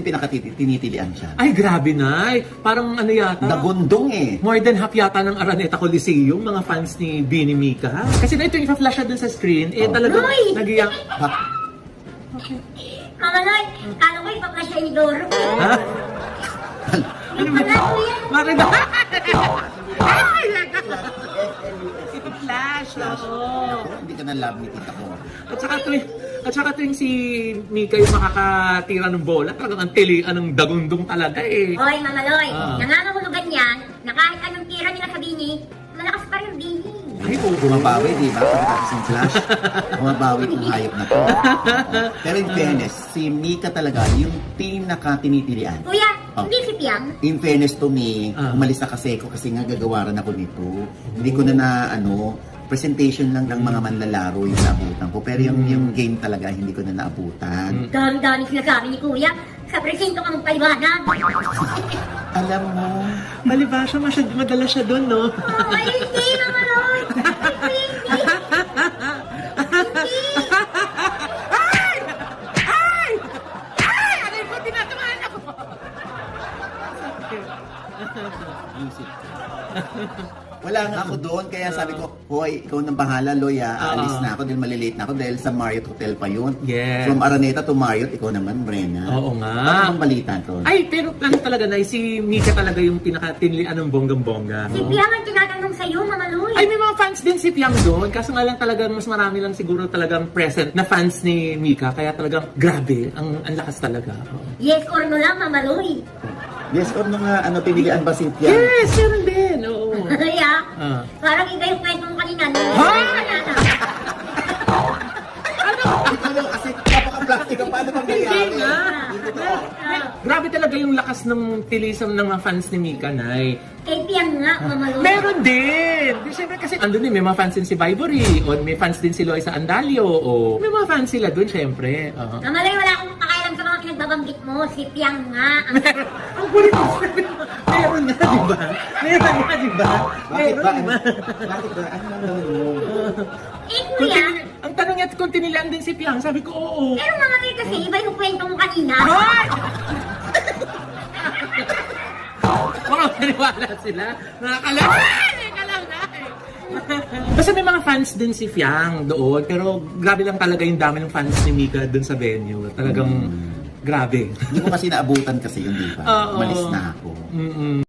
pinakatinitilian siya. Ay, grabe na. Parang ano yata. Nagundong eh. More than half yata ng Araneta Coliseum, mga fans ni Bini Mika. Kasi na ito, ipa-flash siya dun sa screen, talagang Uy! nag-iyak. Mama Noy, kala ko ipaplasya ni Doro. Ha? Ano ba? Bakit ba? Ay! Ipa-flash, oo. Hindi ka na love ni tita ko. At saka tuwing si Mika yung makakatira ng bola, talagang ang tilian ng dagundong talaga eh. Hoy, Mama Noy, Ah. nangangahulugan yan na kahit anong tira nila sa Bini, malakas pa rin Bini. Ay, bumabawi, di ba? Pagkatapos ng flash, bumabawi yung hayop na to. Pero in fairness, si Mika talaga yung pinakatinitilian. Kuya, Oh. hindi si Piang. In fairness to me, Ah. umalis na kasi ako kasi nga gagawaran ako nito. Hindi ko na presentation lang ng mga manlalaro yung naabutan ko. Pero yung game talaga, hindi ko na naabutan. Dami-dami sinasabi ni Kuya. Sa presinto ka magpaliwanag. Alam mo, Malibasa, madala siya doon, no? Oh, ay, hindi, Mama Noy. Hindi. Aray ko, tinatamaan ako! music. Wala nga ako doon, kaya sabi ko, hoy, ikaw nang bahala, Loya. Aalis na ako dahil malilate na ako dahil sa Marriott Hotel pa yun. Yes. From Araneta to Marriott, ikaw naman, Brenna. Oo nga. Ano ang balita to? Ay, pero ano talaga na, si Mika talaga yung pinakatinlian ng bonggang-bongga. Si Piang ang tinatanong sa'yo, Mama Noy. Ay, may mga fans din si Piang doon. Kaso nga lang talagang mas marami lang siguro talagang present na fans ni Mika. Kaya talagang grabe, ang lakas talaga. Oo. Yes or no lang, Mama Noy. Yes or no nga, pilihan ba si Piang? Yes, meron din. Oo. Kaya, Ah. parang iba yung kwento mo kanina. Ha? Ito lang, kasi napaka-plastic ka, paano mangyayari? Hindi nga. Hindi totoo. Grabe talaga yung lakas ng tilisam ng mga fans ni Mika, Nay. Kay Piang nga, Mama Noy. Meron din! Di, syempre kasi andun din, may mga fans din si Vibory, o may fans din si Loisa Andalio, o may mga fans sila dun, syempre. Oo. Mama Noy, wala akong pakailan sa mga pinagbabanggit mo. Si Piang nga. Ang kulit mo. Meron nga, di ba? Meron nga, di ba? Bakit ba? Meron, di ba? Bakit ba? Ano lang gawin mo? Eh, Kuya, Ang tanong niya kung tinilaan din si Piang, sabi ko, oo. pero Mama Noy kasi, iba yung kwento mo kanina. Hoy! Baka maniwala sila. Nakakalawa. Teka lang, Nay. Basta may mga fans din si Fiang doon, pero grabe lang talaga yung dami ng fans ni Mika doon sa venue. Talagang grabe. Hindi ko kasi naabutan kasi yun, di ba? Oo. Umalis na ako. Mm-mm.